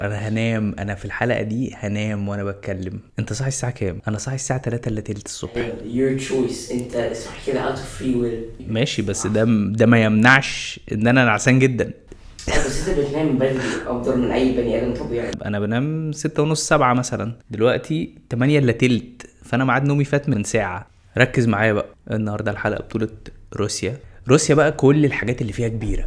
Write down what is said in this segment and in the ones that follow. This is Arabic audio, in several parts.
انا هنام، انا في الحلقه دي هنام وانا بتكلم. انت صاحي الساعه كام؟ انا صاحي الساعه 3 الا تلت الصبح. your choice. انت اسمح كده out of free will. ماشي، بس ده ما يمنعش ان انا نعسان جدا. بس انت بتنام بدري افضل من اي بني ادم طبيعي. انا بنام 6:30 7 مثلا، دلوقتي 8 الا تلت، فانا ميعاد نومي فات من ساعه. ركز معايا بقى، النهارده الحلقه بطوله روسيا. روسيا بقى كل الحاجات اللي فيها كبيره،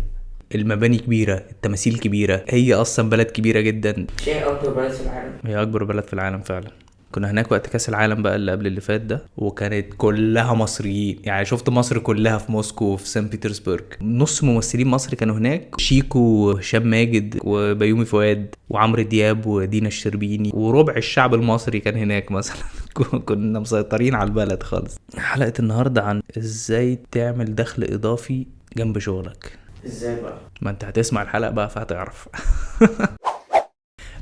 المباني كبيره، التماثيل كبيره، هي اصلا بلد كبيره جدا. شيء اكبر بلد في العالم. هي اكبر بلد في العالم فعلا. كنا هناك وقت كاس العالم بقى اللي قبل اللي فات ده، وكانت كلها مصريين. يعني شفت مصر كلها في موسكو وفي سان بيترسبرج. نص ممثلين مصر كانوا هناك، شيكو وهشام ماجد وبيومي فؤاد وعمرو دياب ودينا الشربيني، وربع الشعب المصري كان هناك مثلا. كنا مسيطرين على البلد خالص. حلقة النهاردة عن ازاي تعمل دخل اضافي جنب شغلك. ازاي بقى؟ ما انت هتسمع الحلقة بقى فهتعرف.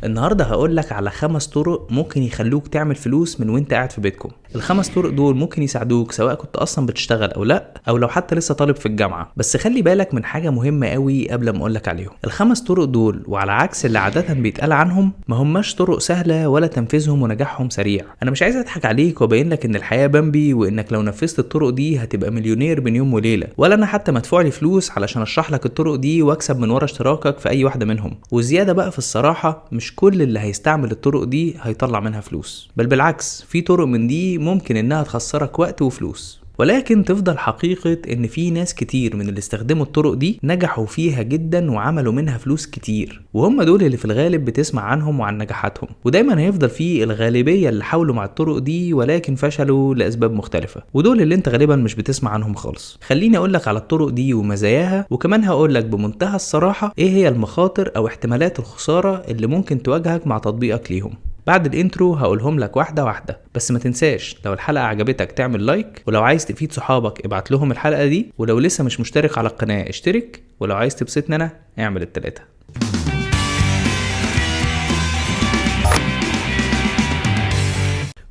النهاردة هقولك على 5 طرق ممكن يخلوك تعمل فلوس من وانت قاعد في بيتكم. ال5 طرق دول ممكن يساعدوك سواء كنت اصلا بتشتغل او لا، او لو حتى لسه طالب في الجامعة. بس خلي بالك من حاجة مهمة قوي قبل ما اقولك عليهم. ال5 طرق دول، وعلى عكس اللي عادة بيتقال عنهم، ما هماش طرق سهلة ولا تنفيذهم ونجاحهم سريع. انا مش عايز اضحك عليك وابين لك ان الحياة بامبي وانك لو نفذت الطرق دي هتبقى مليونير بين يوم وليلة، ولا انا حتى مدفوع لي فلوس علشان اشرح لك الطرق دي واكسب من ورا اشتراكك في اي واحدة منهم. وزيادة بقى في الصراحة، مش كل اللي هيستعمل الطرق دي هيطلع منها فلوس، بل بالعكس في طرق من دي ممكن انها تخسرك وقت وفلوس. ولكن تفضل حقيقة ان في ناس كتير من اللي استخدموا الطرق دي نجحوا فيها جدا وعملوا منها فلوس كتير، وهم دول اللي في الغالب بتسمع عنهم وعن نجاحاتهم. ودايما هيفضل في الغالبية اللي حاولوا مع الطرق دي ولكن فشلوا لأسباب مختلفة، ودول اللي انت غالبا مش بتسمع عنهم خالص. خليني اقولك على الطرق دي ومزاياها، وكمان هقولك بمنتهى الصراحة ايه هي المخاطر او احتمالات الخسارة اللي ممكن تواجهك مع تطبيقك ليهم. بعد الانترو هقولهم لك واحدة واحدة، بس ما تنساش لو الحلقة عجبتك تعمل لايك، ولو عايز تفيد صحابك ابعت لهم الحلقة دي، ولو لسه مش مشترك على القناة اشترك، ولو عايز تبسطني انا اعمل ال3.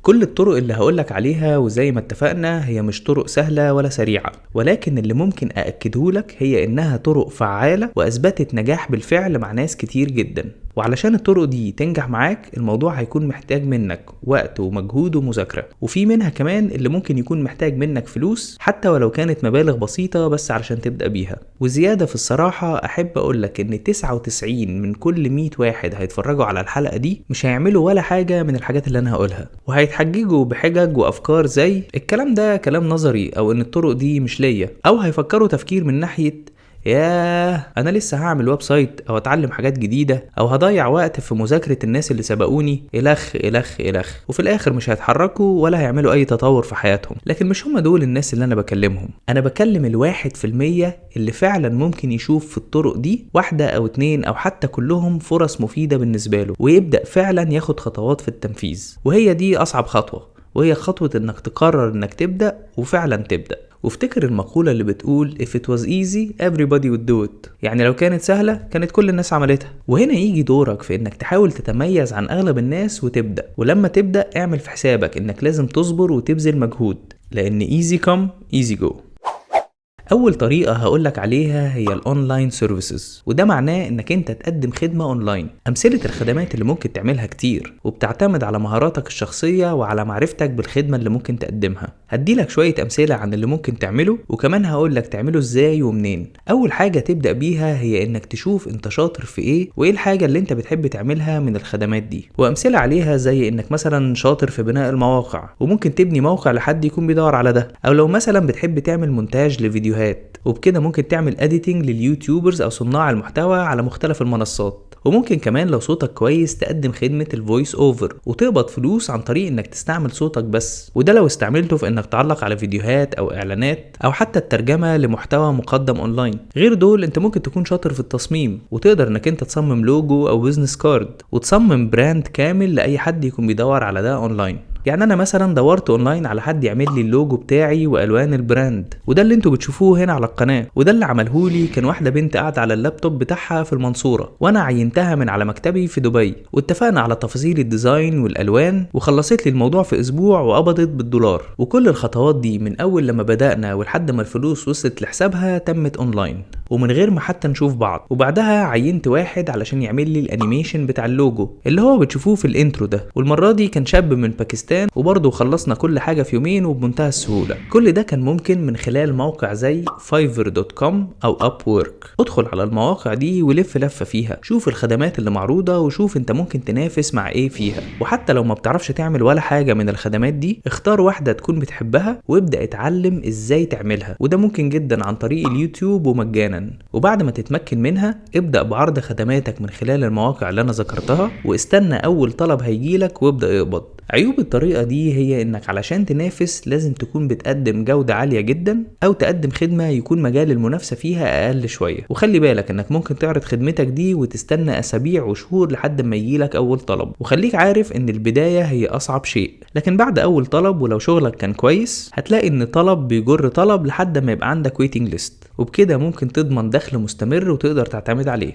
كل الطرق اللي هقولك عليها وزي ما اتفقنا هي مش طرق سهلة ولا سريعة، ولكن اللي ممكن أأكدهولك هي إنها طرق فعالة وأثبتت نجاح بالفعل مع ناس كتير جدا. وعلشان الطرق دي تنجح معاك الموضوع هيكون محتاج منك وقت ومجهود ومذاكرة، وفي منها كمان اللي ممكن يكون محتاج منك فلوس حتى ولو كانت مبالغ بسيطة بس علشان تبدأ بيها. وزيادة في الصراحة أحب أقولك إن 99 من كل 100 واحد هيتفرجوا على الحلقة دي مش هيعملوا ولا حاجة من الحاجات اللي أنا هقولها، وهيتحججوا بحجج وأفكار زي الكلام ده كلام نظري، أو إن الطرق دي مش ليا، أو هيفكروا تفكير من ناحية ياه انا لسه هعمل ويب سايت او اتعلم حاجات جديدة او هضيع وقت في مذاكرة الناس اللي سبقوني الخ الخ الخ، وفي الاخر مش هيتحركوا ولا هيعملوا اي تطور في حياتهم. لكن مش هم دول الناس اللي انا بكلمهم، انا بكلم 1% اللي فعلا ممكن يشوف في الطرق دي 1 أو 2 او حتى كلهم فرص مفيدة بالنسبة له، ويبدأ فعلا ياخد خطوات في التنفيذ. وهي دي اصعب خطوة، وهي خطوة انك تقرر انك تبدأ وفعلا تبدأ. وافتكر المقولة اللي بتقول if it was easy everybody would do it، يعني لو كانت سهلة كانت كل الناس عملتها. وهنا يجي دورك في انك تحاول تتميز عن اغلب الناس وتبدأ. ولما تبدأ اعمل في حسابك انك لازم تصبر وتبذل مجهود، لان easy come easy go. اول طريقة هقولك عليها هي الاونلاين سيرفيسز، وده معناه انك انت تقدم خدمة اونلاين. امثلة الخدمات اللي ممكن تعملها كتير، وبتعتمد على مهاراتك الشخصية وعلى معرفتك بالخدمة اللي ممكن تقدمها. هديلك شوية امثلة عن اللي ممكن تعمله، وكمان هقولك تعمله ازاي ومنين. اول حاجة تبدأ بيها هي انك تشوف انت شاطر في ايه، وايه الحاجة اللي انت بتحب تعملها من الخدمات دي. وامثلة عليها زي انك مثلا شاطر في بناء المواقع، وممكن تبني موقع لحد يكون بيدور على ده، او لو مثلا بتحب تعمل مونتاج لفيديوهات، وبكده ممكن تعمل اديتنج لليوتيوبرز او صناع المحتوى على مختلف المنصات. وممكن كمان لو صوتك كويس تقدم خدمة الفويس اوفر وتقبض فلوس عن طريق انك تستعمل صوتك بس، وده لو استعملته في انك تعلق على فيديوهات او اعلانات او حتى الترجمة لمحتوى مقدم اونلاين. غير دول انت ممكن تكون شاطر في التصميم، وتقدر انك انت تصمم لوجو او بيزنس كارد، وتصمم براند كامل لاي حد يكون بيدور على ده اونلاين. يعني انا مثلا دورت اونلاين على حد يعمل لي اللوجو بتاعي والوان البراند، وده اللي انتوا بتشوفوه هنا على القناه، وده اللي عملهولي كان واحده بنت قاعده على اللابتوب بتاعها في المنصوره، وانا عينتها من على مكتبي في دبي، واتفقنا على تفاصيل الديزاين والالوان، وخلصت لي الموضوع في اسبوع وقبضت بالدولار. وكل الخطوات دي من اول لما بدأنا ولحد ما الفلوس وصلت لحسابها تمت اونلاين ومن غير ما حتى نشوف بعض. وبعدها عينت واحد علشان يعمل لي الانيميشن بتاع اللوجو اللي هو بتشوفوه في الانترو ده، والمره دي كان شاب من باكستان، وبرضه خلصنا كل حاجه في يومين وبمنتهى السهوله. كل ده كان ممكن من خلال موقع زي fiverr.com او upwork. ادخل على المواقع دي ولف لفه فيها، شوف الخدمات اللي معروضه وشوف انت ممكن تنافس مع ايه فيها. وحتى لو ما بتعرفش تعمل ولا حاجه من الخدمات دي، اختار واحده تكون بتحبها وابدا اتعلم ازاي تعملها، وده ممكن جدا عن طريق اليوتيوب ومجانا. وبعد ما تتمكن منها ابدا بعرض خدماتك من خلال المواقع اللي انا ذكرتها، واستنى اول طلب هيجيلك وابدا اقبض. عيوب الطريقة دي هي انك علشان تنافس لازم تكون بتقدم جودة عالية جدا، او تقدم خدمة يكون مجال المنافسة فيها اقل شوية. وخلي بالك انك ممكن تعرض خدمتك دي وتستنى اسابيع وشهور لحد ما يجيلك اول طلب، وخليك عارف ان البداية هي اصعب شيء، لكن بعد اول طلب ولو شغلك كان كويس هتلاقي ان طلب بيجر طلب لحد ما يبقى عندك ويتنج ليست، وبكده ممكن تضمن دخل مستمر وتقدر تعتمد عليه.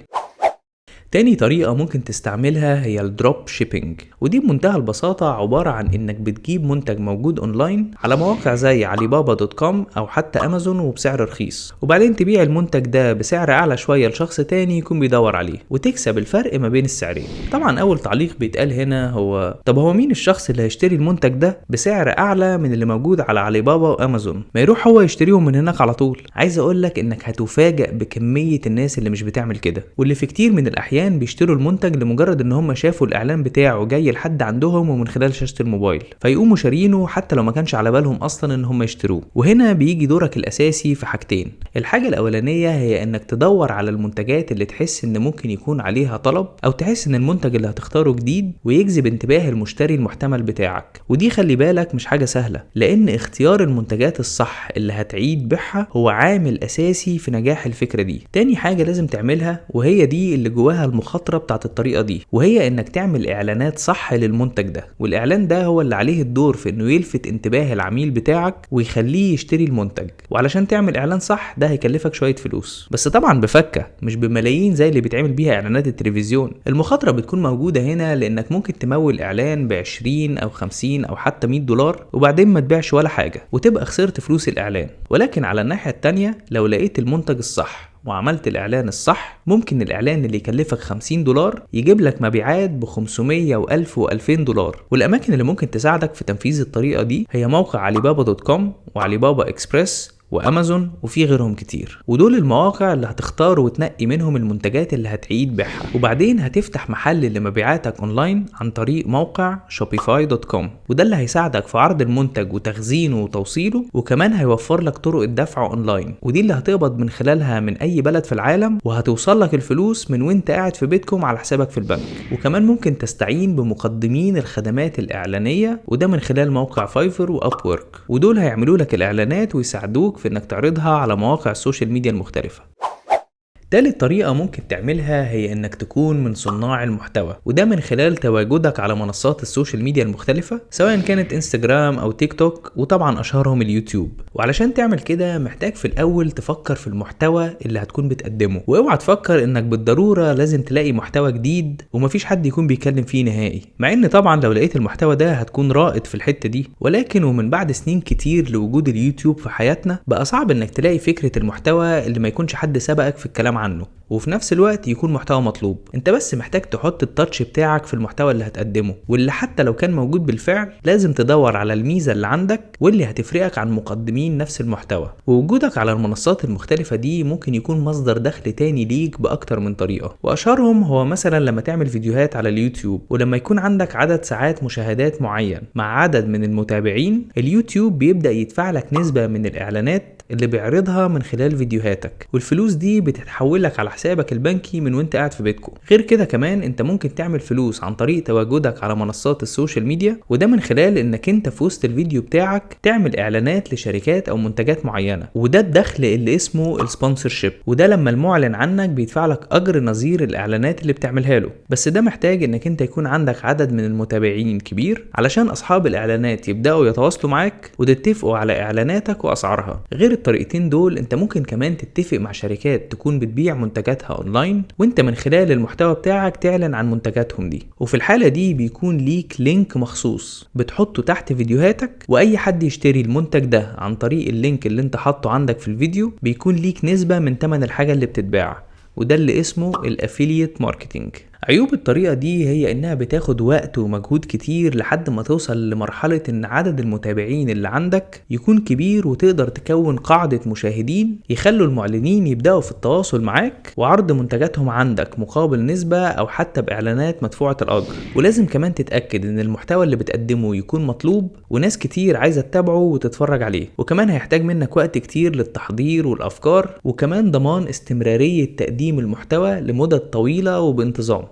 تاني طريقة ممكن تستعملها هي الدروب شيبينج، ودي بمنتهى البساطة عبارة عن انك بتجيب منتج موجود اونلاين على مواقع زي alibaba.com او حتى امازون وبسعر رخيص، وبعدين تبيع المنتج ده بسعر اعلى شوية لشخص تاني يكون بيدور عليه، وتكسب الفرق ما بين السعرين. طبعا اول تعليق بيتقال هنا هو طب هو مين الشخص اللي هيشتري المنتج ده بسعر اعلى من اللي موجود على عليبابا وامازون؟ ما يروح هو يشتريهم من هناك على طول. عايز اقولك انك هتفاجئ بكمية الناس اللي مش بتعمل كده، واللي في كتير من الاحيان بيشتروا المنتج لمجرد ان هم شافوا الاعلان بتاعه جاي لحد عندهم ومن خلال شاشة الموبايل، فيقوموا شارينه حتى لو ما كانش على بالهم اصلا ان هم يشتروه. وهنا بيجي دورك الاساسي في حاجتين. الحاجة الاولانية هي انك تدور على المنتجات اللي تحس ان ممكن يكون عليها طلب، او تحس ان المنتج اللي هتختاره جديد ويجذب انتباه المشتري المحتمل بتاعك. ودي خلي بالك مش حاجة سهلة، لان اختيار المنتجات الصح اللي هتعيد بيعها هو عامل اساسي في نجاح الفكرة دي. تاني حاجة لازم تعملها وهي دي اللي جواها المخاطرة بتاعت الطريقة دي، وهي انك تعمل اعلانات صح للمنتج ده، والاعلان ده هو اللي عليه الدور في انه يلفت انتباه العميل بتاعك ويخليه يشتري المنتج. وعلشان تعمل اعلان صح ده هيكلفك شوية فلوس، بس طبعا بفكة مش بملايين زي اللي بيتعمل بيها اعلانات التلفزيون. المخاطرة بتكون موجودة هنا لانك ممكن تمول اعلان ب20 او 50 او حتى $100 وبعدين ما تبيعش ولا حاجة وتبقى خسرت فلوس الاعلان. ولكن على الناحية التانية لو لقيت المنتج الصح وعملت الاعلان الصح، ممكن الاعلان اللي يكلفك $50 يجيب لك مبيعات ب500 و1000 و2000 $. والاماكن اللي ممكن تساعدك في تنفيذ الطريقة دي هي موقع alibaba.com وعليبابا اكسبريس وامازون وفي غيرهم كتير، ودول المواقع اللي هتختار وتنقي منهم المنتجات اللي هتعيد بيعها. وبعدين هتفتح محل لمبيعاتك اونلاين عن طريق موقع shopify.com، وده اللي هيساعدك في عرض المنتج وتخزينه وتوصيله، وكمان هيوفر لك طرق الدفع اونلاين، ودي اللي هتقبض من خلالها من اي بلد في العالم، وهتوصل لك الفلوس من وانت قاعد في بيتكم على حسابك في البنك. وكمان ممكن تستعين بمقدمين الخدمات الاعلانية، وده من خلال موقع فايفر وابورك، ودول هيعملوا لك الاعلانات ويساعدوك في انك تعرضها على مواقع السوشيال ميديا المختلفة. تالت طريقة ممكن تعملها هي انك تكون من صناع المحتوى، وده من خلال تواجدك على منصات السوشيال ميديا المختلفة سواء كانت انستجرام او تيك توك، وطبعا اشهرهم اليوتيوب. وعلشان تعمل كده محتاج في الاول تفكر في المحتوى اللي هتكون بتقدمه، واوعى تفكر انك بالضرورة لازم تلاقي محتوى جديد ومفيش حد يكون بيتكلم فيه نهائي، مع ان طبعا لو لقيت المحتوى ده هتكون رائد في الحتة دي. ولكن ومن بعد سنين كتير لوجود اليوتيوب في حياتنا بقى صعب انك تلاقي فكرة المحتوى اللي ما يكونش حد سبقك في الكلام عنه، وفي نفس الوقت يكون محتوى مطلوب. انت بس محتاج تحط التاتش بتاعك في المحتوى اللي هتقدمه، واللي حتى لو كان موجود بالفعل لازم تدور على الميزة اللي عندك واللي هتفرقك عن مقدمين نفس المحتوى. ووجودك على المنصات المختلفة دي ممكن يكون مصدر دخل تاني ليك بأكتر من طريقة، وأشهرهم هو مثلا لما تعمل فيديوهات على اليوتيوب، ولما يكون عندك عدد ساعات مشاهدات معين مع عدد من المتابعين، اليوتيوب بيبدأ يدفع لك نسبة من الإعلانات اللي بيعرضها من خلال فيديوهاتك، والفلوس دي بتتحولك على حسابك البنكي من وانت قاعد في بيتكم. غير كده كمان انت ممكن تعمل فلوس عن طريق تواجدك على منصات السوشيال ميديا، وده من خلال انك انت في وسط الفيديو بتاعك تعمل اعلانات لشركات او منتجات معينة، وده الدخل اللي اسمه السبونسرشيب، وده لما المعلن عنك بيدفع لك اجر نظير الاعلانات اللي بتعملها له. بس ده محتاج انك انت يكون عندك عدد من المتابعين كبير علشان اصحاب الاعلانات يبداوا يتواصلوا معاك وتتفقوا على اعلاناتك واسعارها. غير الطريقتين دول انت ممكن كمان تتفق مع شركات تكون بتبيع منتجاتها اونلاين، وانت من خلال المحتوى بتاعك تعلن عن منتجاتهم دي، وفي الحالة دي بيكون ليك لينك مخصوص بتحطه تحت فيديوهاتك، واي حد يشتري المنتج ده عن طريق اللينك اللي انت حاطه عندك في الفيديو بيكون ليك نسبة من تمن الحاجة اللي بتتباع، وده اللي اسمه الافيليت ماركتينج. عيوب الطريقة دي هي انها بتاخد وقت ومجهود كتير لحد ما توصل لمرحلة ان عدد المتابعين اللي عندك يكون كبير وتقدر تكون قاعدة مشاهدين يخلوا المعلنين يبدأوا في التواصل معاك وعرض منتجاتهم عندك مقابل نسبة او حتى باعلانات مدفوعة الاجر. ولازم كمان تتأكد ان المحتوى اللي بتقدمه يكون مطلوب وناس كتير عايزة تتابعه وتتفرج عليه، وكمان هيحتاج منك وقت كتير للتحضير والافكار، وكمان ضمان استمرارية تقديم المحتوى لمدة طويلة وبانتظام.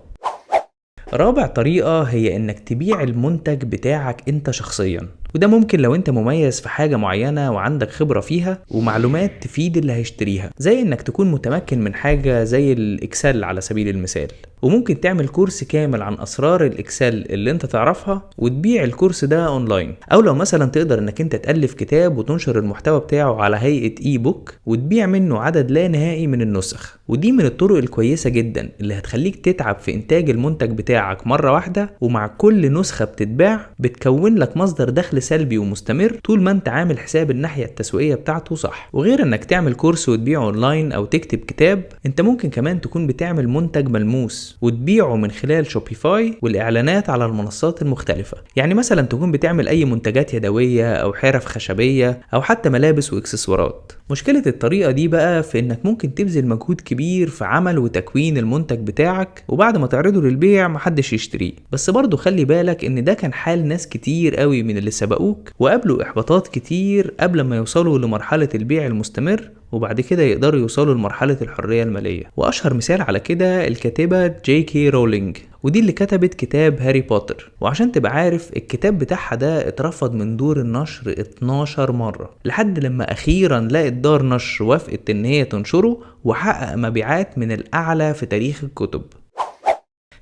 رابع طريقة هي انك تبيع المنتج بتاعك انت شخصيا، وده ممكن لو انت مميز في حاجة معينة وعندك خبرة فيها ومعلومات تفيد اللي هيشتريها، زي انك تكون متمكن من حاجة زي الاكسل على سبيل المثال، وممكن تعمل كورس كامل عن اسرار الاكسل اللي انت تعرفها وتبيع الكورس ده اونلاين. او لو مثلا تقدر انك انت تألف كتاب وتنشر المحتوى بتاعه على هيئة اي بوك وتبيع منه عدد لا نهائي من النسخ، ودي من الطرق الكويسة جدا اللي هتخليك تتعب في انتاج المنتج بتاعك مرة واحدة، ومع كل نسخة بتتباع بتكون لك مصدر دخل سلبي ومستمر طول ما انت عامل حساب الناحية التسويقية بتاعته صح. وغير انك تعمل كورس وتبيعه اونلاين او تكتب كتاب، انت ممكن كمان تكون بتعمل منتج ملموس وتبيعه من خلال شوبيفاي والاعلانات على المنصات المختلفة. يعني مثلا تكون بتعمل اي منتجات يدوية او حرف خشبية او حتى ملابس واكسسوارات. مشكلة الطريقة دي بقى في انك ممكن تبذل مجهود كبير في عمل وتكوين المنتج بتاعك وبعد ما تعرضه للبيع محدش يشتريه. بس برضو خلي بالك ان ده كان حال ناس كتير قوي من اللي سبقوك وقابلوا احباطات كتير قبل ما يوصلوا لمرحلة البيع المستمر، وبعد كده يقدروا يوصلوا لمرحلة الحرية المالية. واشهر مثال على كده الكاتبة جي كي رولينج، ودي اللي كتبت كتاب هاري بوتر. وعشان تبقى عارف الكتاب بتاعها ده اترفض من دور النشر 12 مرة لحد لما اخيرا لقت دار نشر وافقت ان هي تنشره وحقق مبيعات من الاعلى في تاريخ الكتب.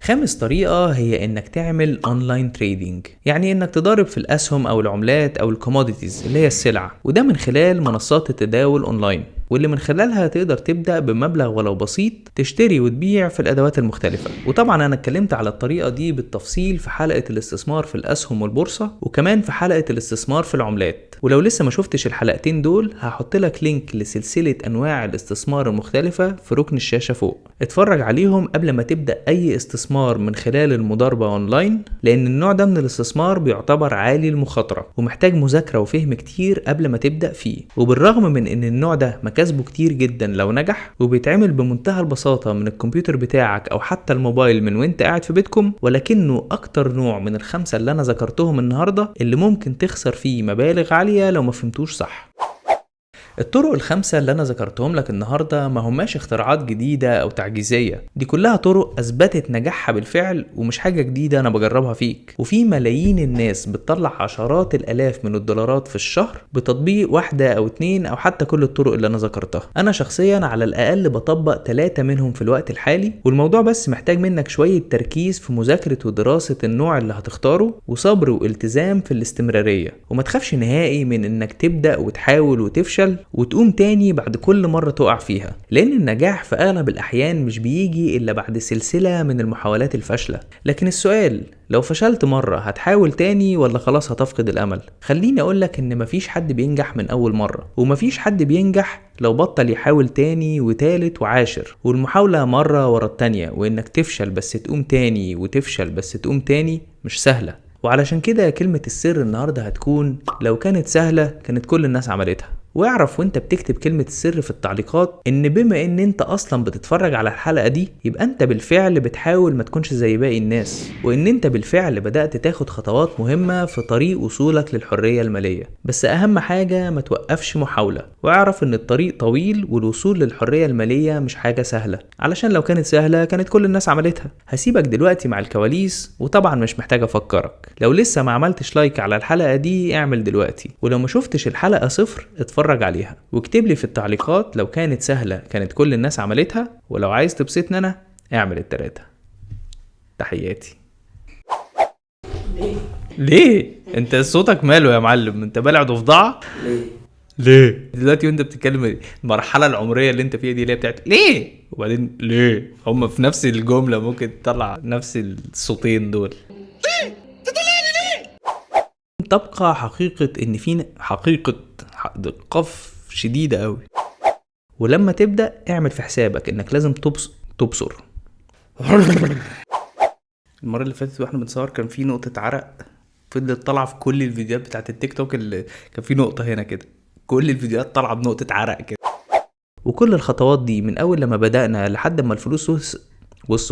خامس طريقة هي انك تعمل اونلاين تريدينج، يعني انك تضارب في الاسهم او العملات او الكوموديتيز اللي هي السلع، وده من خلال منصات التداول اونلاين، واللي من خلالها تقدر تبدأ بمبلغ ولو بسيط تشتري وتبيع في الادوات المختلفة. وطبعا انا اتكلمت على الطريقة دي بالتفصيل في حلقة الاستثمار في الاسهم والبورصة، وكمان في حلقة الاستثمار في العملات، ولو لسه ما شفتش الحلقتين دول هحط لك لينك لسلسلة انواع الاستثمار المختلفة في ركن الشاشة فوق، اتفرج عليهم قبل ما تبدأ اي استثمار من خلال المضاربة اونلاين، لان النوع ده من الاستثمار بيعتبر عالي المخاطرة ومحتاج مذاكرة وفهم كتير قبل ما تبدأ فيه. وبالرغم من ان النوع ده مكاسبه كتير جدا لو نجح وبيتعمل بمنتهى البساطة من الكمبيوتر بتاعك او حتى الموبايل من وانت قاعد في بيتكم، ولكنه اكتر نوع من الخمسة اللي انا ذكرتهم النهاردة اللي ممكن تخسر فيه مبالغ عالية لو ما فهمتوش صح. الطرق الخمسة اللي أنا ذكرتهم لك النهاردة ما هماش اختراعات جديدة أو تعجيزية، دي كلها طرق أثبتت نجاحها بالفعل ومش حاجة جديدة أنا بجربها فيك، وفي ملايين الناس بتطلع عشرات الآلاف من الدولارات في الشهر بتطبيق واحدة أو اتنين أو حتى كل الطرق اللي أنا ذكرتها. أنا شخصيا على الأقل بطبق 3 منهم في الوقت الحالي، والموضوع بس محتاج منك شوية تركيز في مذاكرة ودراسة النوع اللي هتختاره وصبر والتزام في الاستمرارية، وما تخافش نهائي من إنك تبدأ وتحاول وتفشل وتقوم تاني بعد كل مرة تقع فيها، لأن النجاح في أغلب الأحيان مش بيجي إلا بعد سلسلة من المحاولات الفاشلة. لكن السؤال، لو فشلت مرة هتحاول تاني ولا خلاص هتفقد الأمل؟ خليني أقولك إن مفيش حد بينجح من أول مرة، ومفيش حد بينجح لو بطل يحاول تاني وتالت وعاشر، والمحاولة مرة ورا التانية، وإنك تفشل بس تقوم تاني وتفشل بس تقوم تاني مش سهلة. وعلشان كده كلمة السر النهاردة هتكون لو كانت سهلة كانت كل الناس عملتها، واعرف وانت بتكتب كلمة السر في التعليقات ان بما ان انت اصلا بتتفرج على الحلقة دي يبقى انت بالفعل بتحاول ما تكونش زي باقي الناس، وان انت بالفعل بدأت تاخد خطوات مهمة في طريق وصولك للحرية المالية. بس اهم حاجة ما توقفش محاولة، واعرف ان الطريق طويل والوصول للحرية المالية مش حاجة سهلة، علشان لو كانت سهلة كانت كل الناس عملتها. هسيبك دلوقتي مع الكواليس، وطبعا مش محتاج افكرك، لو لسه ما عملتش لايك على الحلقة دي اعمل دلوقتي، ولو ما شفتش الحلقة 0 اتفرج عليها واكتب لي في التعليقات لو كانت سهلة كانت كل الناس عملتها، ولو عايز تبسطني انا اعمل التلاتة. تحياتي. ليه؟ انت صوتك ماله يا معلم؟ انت بالع ضفدعة؟ ليه؟ دلوقتي وانت بتتكلم المرحلة العمرية اللي انت فيها دي اللي هي بتاعت ليه؟ وبعدين ليه؟ هم في نفس الجملة ممكن تطلع نفس الصوتين دول. تبقى حقيقة ان في حقيقة قف شديدة قوي، ولما تبدأ اعمل في حسابك انك لازم تبصر. المرة اللي فاتت واحنا بنصور كان في نقطة عرق فضلت طالعة في كل الفيديوهات بتاعت التيك توك، اللي كان في نقطة هنا كده، كل الفيديوهات طالعة بنقطة عرق كده. وكل الخطوات دي من اول لما بدأنا لحد ما الفلوس وص